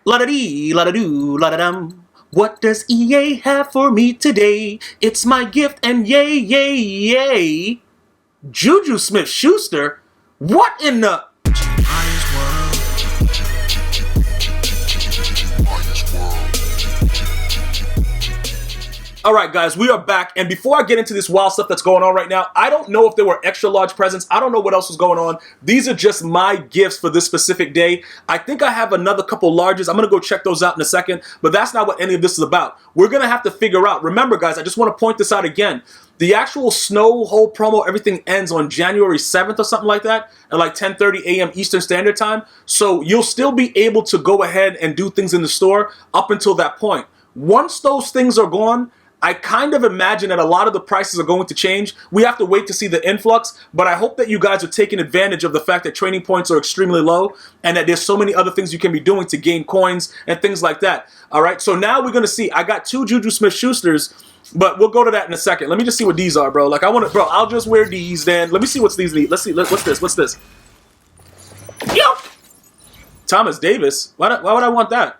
La-da-dee, la-da-doo, la-da-dum. What does EA have for me today? It's my gift and yay, yay, yay. Juju Smith-Schuster? What in the... Alright guys, we are back, and before I get into this wild stuff that's going on right now, I don't know if there were extra large presents. I don't know what else was going on. These are just my gifts for this specific day. I think I have another couple larges. I'm going to go check those out in a second, but that's not what any of this is about. We're going to have to figure out. Remember guys, I just want to point this out again. The actual snow whole promo, everything ends on January 7th or something like that, at like 10:30 a.m. Eastern Standard Time. So you'll still be able to go ahead and do things in the store up until that point. Once those things are gone, I kind of imagine that a lot of the prices are going to change. We have to wait to see the influx, but I hope that you guys are taking advantage of the fact that training points are extremely low and that there's so many other things you can be doing to gain coins and things like that. All right, so now we're going to see. I got two Juju Smith-Schusters, but we'll go to that in a second. Let me just see what these are, bro. Like, I want to, bro, I'll just wear these then. Let me see what's these. Let's see, what's this? What's this? Yo! Thomas Davis? Why would I want that?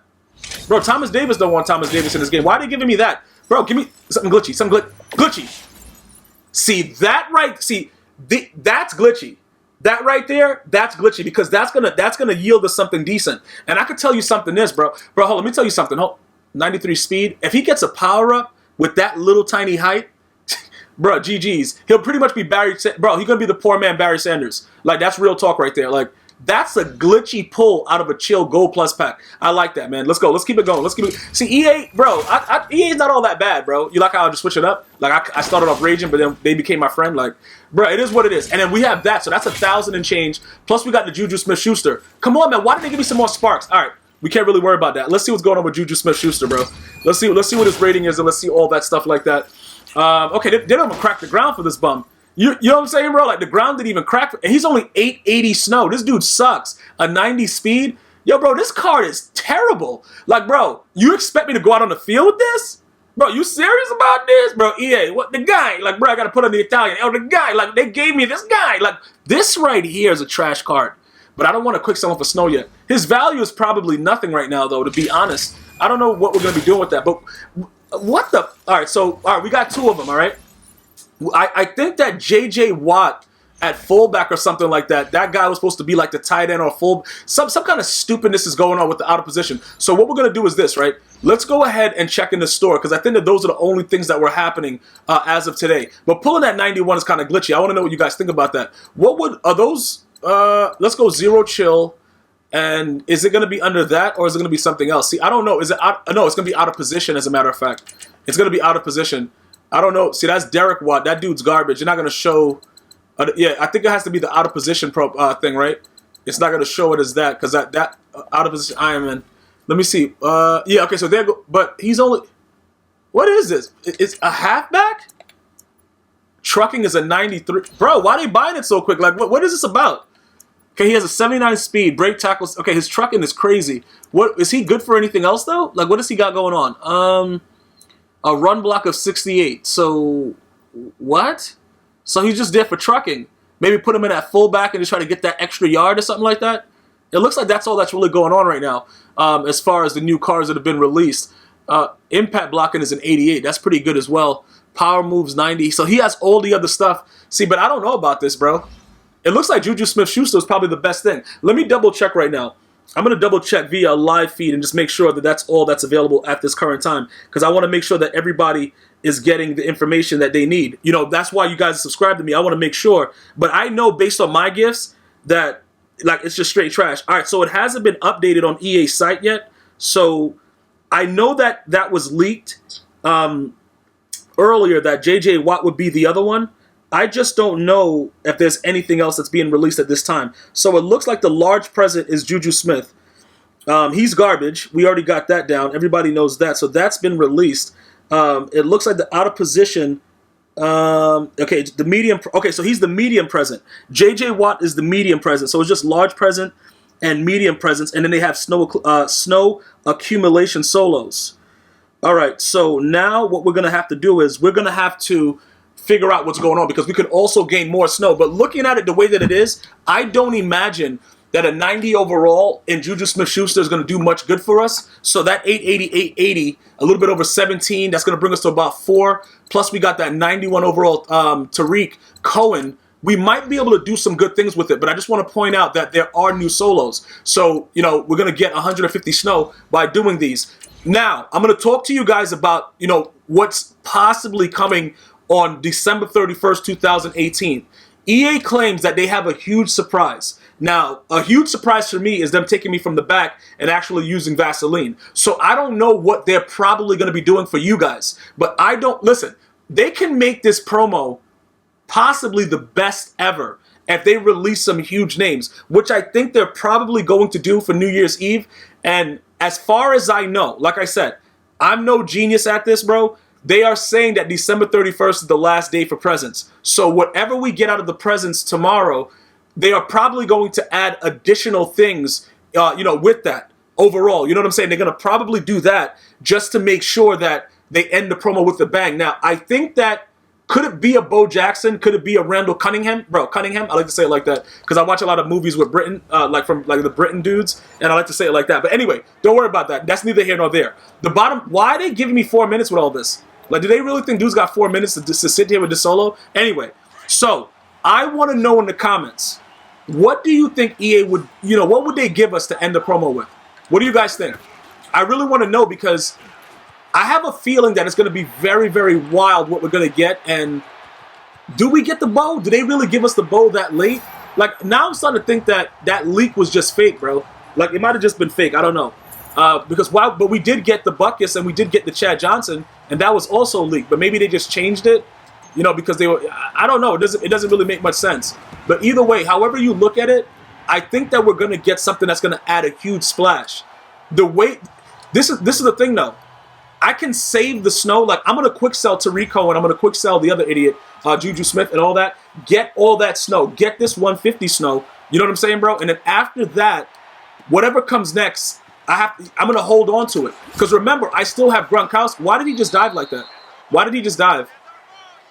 Bro, Thomas Davis don't want Thomas Davis in this game. Why are they giving me that? Bro, give me something glitchy. Something glitchy. See, that right... See, that's glitchy. That right there, that's glitchy because that's gonna yield us something decent. And I could tell you something this, bro. Bro, hold on, let me tell you something. 93 speed. If he gets a power-up with that little tiny height, bro, GG's. He'll pretty much be Barry... Bro, he's gonna be the poor man Barry Sanders. Like, that's real talk right there. Like... That's a glitchy pull out of a chill Gold Plus pack. I like that, man. Let's go. Let's keep it going. Let's keep it. See, EA, bro, EA's not all that bad, bro. You like how I just switch it up? Like, I started off raging, but then they became my friend. Like, bro, it is what it is. And then we have that, so that's 1,000 and change. Plus, we got the Juju Smith-Schuster. Come on, man. Why did they give me some more sparks? All right, we can't really worry about that. Let's see what's going on with Juju Smith-Schuster, bro. Let's see what his rating is, and let's see all that stuff like that. Okay, they don't even crack the ground for this bum. You know what I'm saying, bro? Like, the ground didn't even crack. And he's only 880 snow. This dude sucks. A 90 speed. Yo, bro, this card is terrible. Like, bro, you expect me to go out on the field with this? Bro, you serious about this? Bro, EA, what the guy? Like, bro, I got to put on the Italian. Oh, the guy. Like, they gave me this guy. Like, this right here is a trash card. But I don't want to quick someone for snow yet. His value is probably nothing right now, though, to be honest. I don't know what we're going to be doing with that. But what the? All right, we got two of them, all right? I think that J.J. Watt at fullback or something like that, that guy was supposed to be like the tight end or full. Some kind of stupidness is going on with the out of position. So what we're going to do is this, right? Let's go ahead and check in the store because I think that those are the only things that were happening as of today. But pulling that 91 is kind of glitchy. I want to know what you guys think about that. Are those, let's go ZEROCHILL. And is it going to be under that or is it going to be something else? See, I don't know. No, it's going to be out of position as a matter of fact. It's going to be out of position. I don't know. See, that's Derek Watt. That dude's garbage. You're not going to show... yeah, I think it has to be the out of position thing, right? It's not going to show it as that because that out of position Iron Man. Let me see. Yeah, okay, so there go. But he's only... What is this? It's a halfback? Trucking is a 93. Bro, why are they buying it so quick? Like, what is this about? Okay, he has a 79 speed, break tackles. Okay, his trucking is crazy. What is he good for anything else, though? Like, what does he got going on? A run block of 68. So, what? So he's just there for trucking. Maybe put him in at fullback and just try to get that extra yard or something like that. It looks like that's all that's really going on right now as far as the new cars that have been released. Impact blocking is an 88. That's pretty good as well. Power moves 90. So he has all the other stuff. See, but I don't know about this, bro. It looks like Juju Smith-Schuster is probably the best thing. Let me double check right now. I'm going to double check via a live feed and just make sure that that's all that's available at this current time. Because I want to make sure that everybody is getting the information that they need. You know, that's why you guys subscribe to me. I want to make sure. But I know based on my gifts that, like, it's just straight trash. All right, so it hasn't been updated on EA's site yet. So I know that that was leaked earlier that J.J. Watt would be the other one. I just don't know if there's anything else that's being released at this time. So it looks like the large present is Juju Smith. He's garbage. We already got that down. Everybody knows that. So that's been released. It looks like the out of position. Okay, the medium. Okay, so he's the medium present. J.J. Watt is the medium present. So it's just large present and medium presents. And then they have snow accumulation solos. All right, so now what we're going to have to do is we're going to have to figure out what's going on because we could also gain more snow. But looking at it the way that it is, I don't imagine that a 90 overall in JUJU Smith-Schuster is going to do much good for us. So that 880, 880, a little bit over 17, that's going to bring us to about 4. Plus we got that 91 overall Tariq Cohen. We might be able to do some good things with it, but I just want to point out that there are new solos. So, you know, we're going to get 150 snow by doing these. Now, I'm going to talk to you guys about, you know, what's possibly coming on December 31st, 2018. EA claims that they have a huge surprise. Now, a huge surprise for me is them taking me from the back and actually using Vaseline. So I don't know what they're probably going to be doing for you guys. But I don't, listen, they can make this promo possibly the best ever if they release some huge names, which I think they're probably going to do for New Year's Eve. And as far as I know, like I said, I'm no genius at this, bro. They are saying that December 31st is the last day for presents. So whatever we get out of the presents tomorrow, they are probably going to add additional things, you know, with that overall. You know what I'm saying? They're going to probably do that just to make sure that they end the promo with a bang. Now, I think that, could it be a Bo Jackson? Could it be a Randall Cunningham? Bro, Cunningham? I like to say it like that because I watch a lot of movies with Britain, like the Britain dudes, and I like to say it like that. But anyway, don't worry about that. That's neither here nor there. The bottom, why are they giving me 4 minutes with all this? Like, do they really think dudes got 4 minutes to sit here with this solo? Anyway, so I want to know in the comments, what do you think EA would, you know, what would they give us to end the promo with? What do you guys think? I really want to know because I have a feeling that it's going to be very, very wild what we're going to get. And do we get the bow? Do they really give us the bow that late? Like, now I'm starting to think that that leak was just fake, bro. Like, it might have just been fake. I don't know. But we did get the Buckus and we did get the Chad Johnson, and that was also leaked. But maybe they just changed it, you know, because they were, I don't know. It doesn't really make much sense. But either way, however you look at it, I think that we're going to get something that's going to add a huge splash. The way, this is the thing, though. I can save the snow. Like, I'm going to quick sell Tarico and I'm going to quick sell the other idiot, Juju Smith and all that. Get all that snow. Get this 150 snow. You know what I'm saying, bro? And then after that, whatever comes next, I'm going to hold on to it. Because remember, I still have Gronkowski. Why did he just dive like that? Why did he just dive?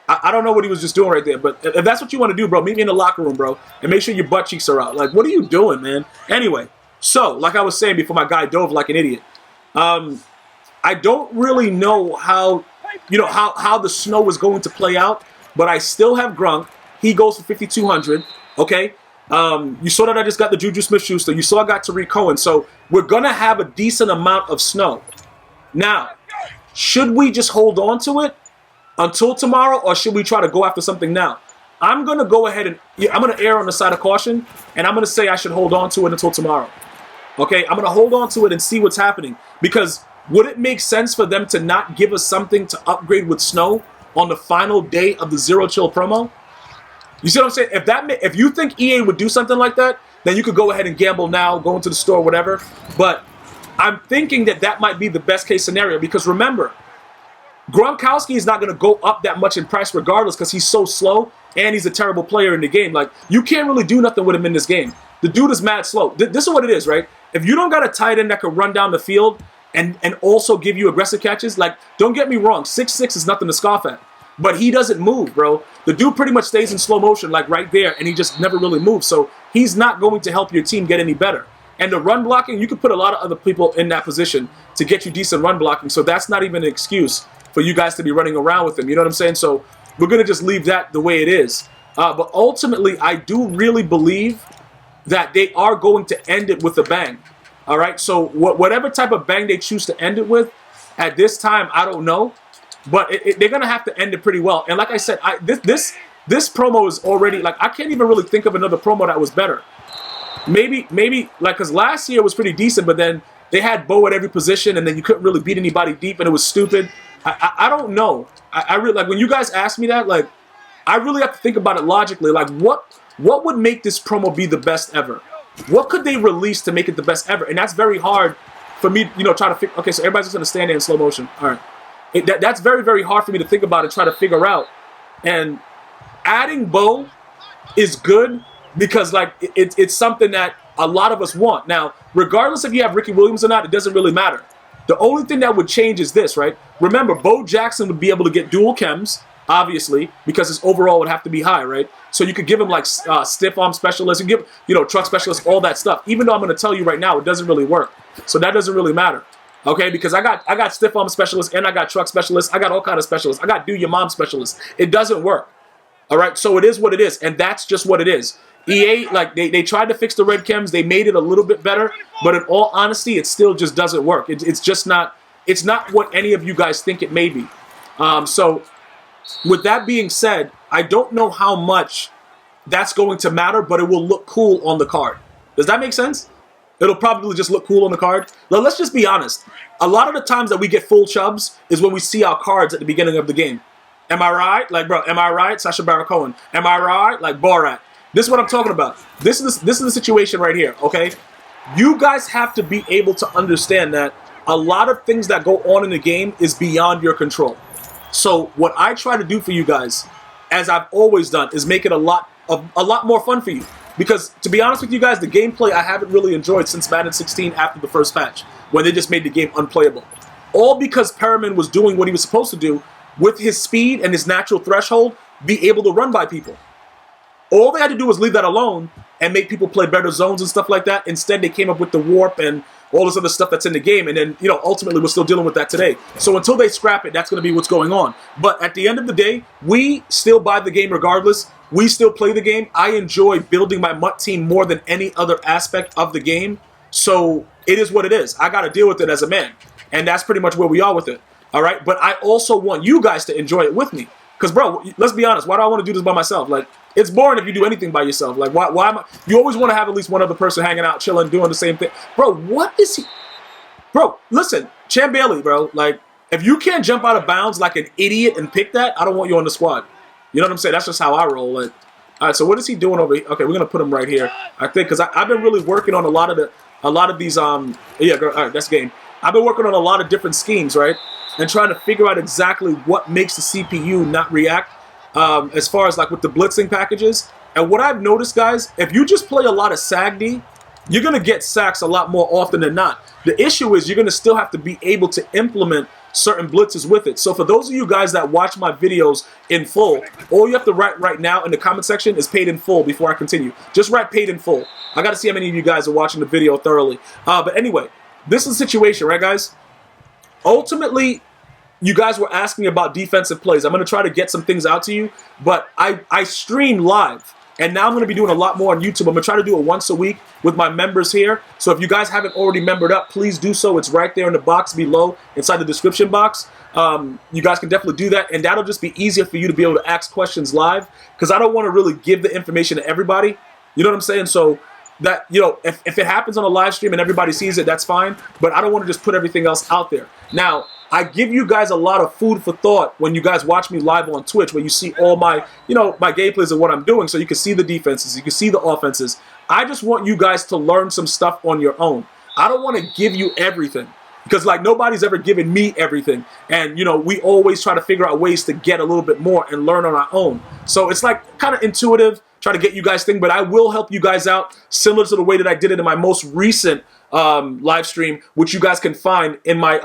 I don't know what he was just doing right there. But if that's what you want to do, bro, meet me in the locker room, bro. And make sure your butt cheeks are out. Like, what are you doing, man? Anyway, so, like I was saying before my guy dove like an idiot. I don't really know how, you know, how the snow is going to play out, but I still have Gronk. He goes for 5,200, okay? You saw that I just got the JUJU Smith-Schuster. You saw I got Tariq Cohen. So we're going to have a decent amount of snow. Now, should we just hold on to it until tomorrow, or should we try to go after something now? I'm going to go ahead and, I'm going to err on the side of caution, and I'm going to say I should hold on to it until tomorrow. Okay? I'm going to hold on to it and see what's happening, because would it make sense for them to not give us something to upgrade with snow on the final day of the Zero Chill promo? You see what I'm saying? If you think EA would do something like that, then you could go ahead and gamble now, go into the store, whatever. But I'm thinking that that might be the best case scenario, because remember, Gronkowski is not going to go up that much in price regardless, because he's so slow and he's a terrible player in the game. Like, you can't really do nothing with him in this game. The dude is mad slow. This is what it is, right? If you don't got a tight end that can run down the field and also give you aggressive catches, like, don't get me wrong, 6'6" is nothing to scoff at. But he doesn't move, bro. The dude pretty much stays in slow motion, like right there, and he just never really moves. So he's not going to help your team get any better. And the run blocking, you could put a lot of other people in that position to get you decent run blocking. So that's not even an excuse for you guys to be running around with him. You know what I'm saying? So we're going to just leave that the way it is. But ultimately, I do really believe that they are going to end it with a bang. All right? So whatever type of bang they choose to end it with, at this time, I don't know. But they're going to have to end it pretty well. And like I said, this promo is already, like, I can't even really think of another promo that was better. Maybe, like, because last year was pretty decent, but then they had Bo at every position, and then you couldn't really beat anybody deep, and it was stupid. I don't know. I really, like, when you guys ask me that, like, I really have to think about it logically. Like, what would make this promo be the best ever? What could they release to make it the best ever? And that's very hard for me, you know, try to figure. Okay, so everybody's just going to stand there in slow motion. All right. That's very, very hard for me to think about and try to figure out. And adding Bo is good because, like, it's something that a lot of us want. Now, regardless if you have Ricky Williams or not, it doesn't really matter. The only thing that would change is this, right? Remember, Bo Jackson would be able to get dual chems, obviously, because his overall would have to be high, right? So you could give him like stiff arm specialist, you give, truck specialist, all that stuff. Even though I'm going to tell you right now, it doesn't really work. So that doesn't really matter, okay? Because I got stiff arm specialist and I got truck specialist. I got all kind of specialists. I got do your mom specialist. It doesn't work, all right? So it is what it is, and that's just what it is. EA, like, they tried to fix the red chems. They made it a little bit better, but in all honesty, it still just doesn't work. It's just not, it's not what any of you guys think it may be. So with that being said, I don't know how much that's going to matter, but it will look cool on the card. Does that make sense? It'll probably just look cool on the card. Now, let's just be honest. A lot of the times that we get full chubs is when we see our cards at the beginning of the game. Am I right? Like, bro, am I right? Sacha Baron Cohen. Am I right? Like, Borat. This is what I'm talking about. This is the situation right here, okay? You guys have to be able to understand that a lot of things that go on in the game is beyond your control. So what I try to do for you guys, as I've always done, is make it a lot more fun for you. Because to be honest with you guys, the gameplay I haven't really enjoyed since Madden 16 after the first patch, when they just made the game unplayable. All because Perriman was doing what he was supposed to do with his speed and his natural threshold, be able to run by people. All they had to do was leave that alone and make people play better zones and stuff like that. Instead, they came up with the warp and all this other stuff that's in the game. And then, ultimately, we're still dealing with that today. So until they scrap it, that's going to be what's going on. But at the end of the day, we still buy the game regardless. We still play the game. I enjoy building my MUT team more than any other aspect of the game. So it is what it is. I got to deal with it as a man. And that's pretty much where we are with it. All right? But I also want you guys to enjoy it with me. Because, bro, let's be honest. Why do I want to do this by myself? Like, it's boring if you do anything by yourself. Like, why am I? You always want to have at least one other person hanging out, chilling, doing the same thing. Bro, what is he? Bro, listen, Champ Bailey, bro. Like, if you can't jump out of bounds like an idiot and pick that, I don't want you on the squad. You know what I'm saying? That's just how I roll. Like, all right, so what is he doing over here? Okay, we're gonna put him right here. I think because I've been really working on a lot of these. Yeah, all right, that's game. I've been working on a lot of different schemes, right, and trying to figure out exactly what makes the CPU not react. As far as like with the blitzing packages. And what I've noticed, guys, if you just play a lot of SAGD, you're going to get sacks a lot more often than not. The issue is you're going to still have to be able to implement certain blitzes with it. So for those of you guys that watch my videos in full, all you have to write right now in the comment section is paid in full before I continue. Just write paid in full. I got to see how many of you guys are watching the video thoroughly. But anyway, this is the situation, right, guys? Ultimately, you guys were asking about defensive plays. I'm going to try to get some things out to you, but I stream live, and now I'm going to be doing a lot more on YouTube. I'm going to try to do it once a week with my members here. So if you guys haven't already membered up, please do so. It's right there in the box below, inside the description box. You guys can definitely do that, and that'll just be easier for you to be able to ask questions live, because I don't want to really give the information to everybody. You know what I'm saying? So that, if it happens on a live stream and everybody sees it, that's fine, but I don't want to just put everything else out there. Now, I give you guys a lot of food for thought when you guys watch me live on Twitch, where you see all my, my gameplays of what I'm doing, so you can see the defenses, you can see the offenses. I just want you guys to learn some stuff on your own. I don't want to give you everything, because like nobody's ever given me everything, and we always try to figure out ways to get a little bit more and learn on our own. So it's like kind of intuitive, try to get you guys think, but I will help you guys out similar to the way that I did it in my most recent live stream, which you guys can find in my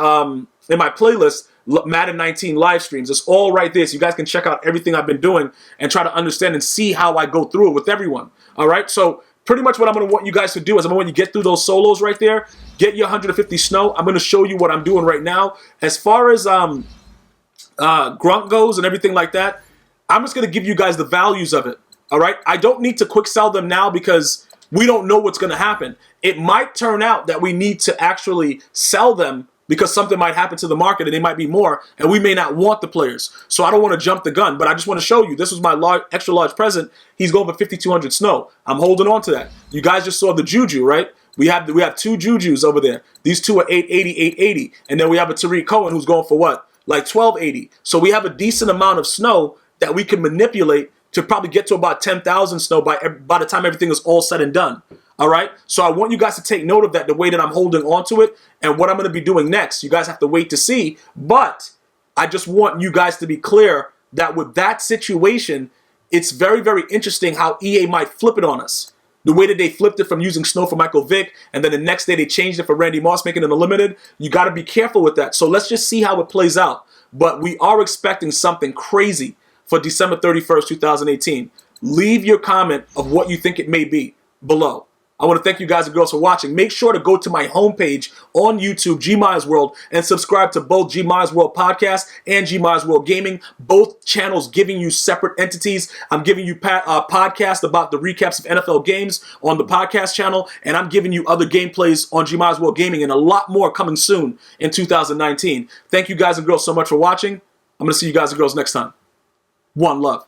playlist, Madden 19 live streams. It's all right there, so you guys can check out everything I've been doing and try to understand and see how I go through it with everyone. All right, so pretty much what I'm going to want you guys to do is I'm going to want you to get through those solos right there, get your 150 snow. I'm going to show you what I'm doing right now. As far as grunt goes and everything like that, I'm just going to give you guys the values of it. All right, I don't need to quick sell them now because we don't know what's going to happen. It might turn out that we need to actually sell them because something might happen to the market and they might be more, and we may not want the players. So I don't want to jump the gun, but I just want to show you, this was my extra large present. He's going for 5,200 snow. I'm holding on to that. You guys just saw the JUJU, right? We have two JUJUs over there. These two are 880, 880. And then we have a Tariq Cohen who's going for what? Like 1280. So we have a decent amount of snow that we can manipulate to probably get to about 10,000 snow by the time everything is all said and done. All right, so I want you guys to take note of that, the way that I'm holding on to it, and what I'm going to be doing next. You guys have to wait to see, but I just want you guys to be clear that with that situation, it's very, very interesting how EA might flip it on us. The way that they flipped it from using Snow for Michael Vick, and then the next day they changed it for Randy Moss, making it unlimited. You got to be careful with that. So let's just see how it plays out. But we are expecting something crazy. for December 31st, 2018? Leave your comment of what you think it may be below. I want to thank you guys and girls for watching. Make sure to go to my homepage on YouTube, GmiasWorld, and subscribe to both GmiasWorld Podcast and GmiasWorld Gaming. Both channels giving you separate entities. I'm giving you podcast about the recaps of NFL games on the podcast channel, and I'm giving you other gameplays on GmiasWorld Gaming, and a lot more coming soon in 2019. Thank you guys and girls so much for watching. I'm going to see you guys and girls next time. One love.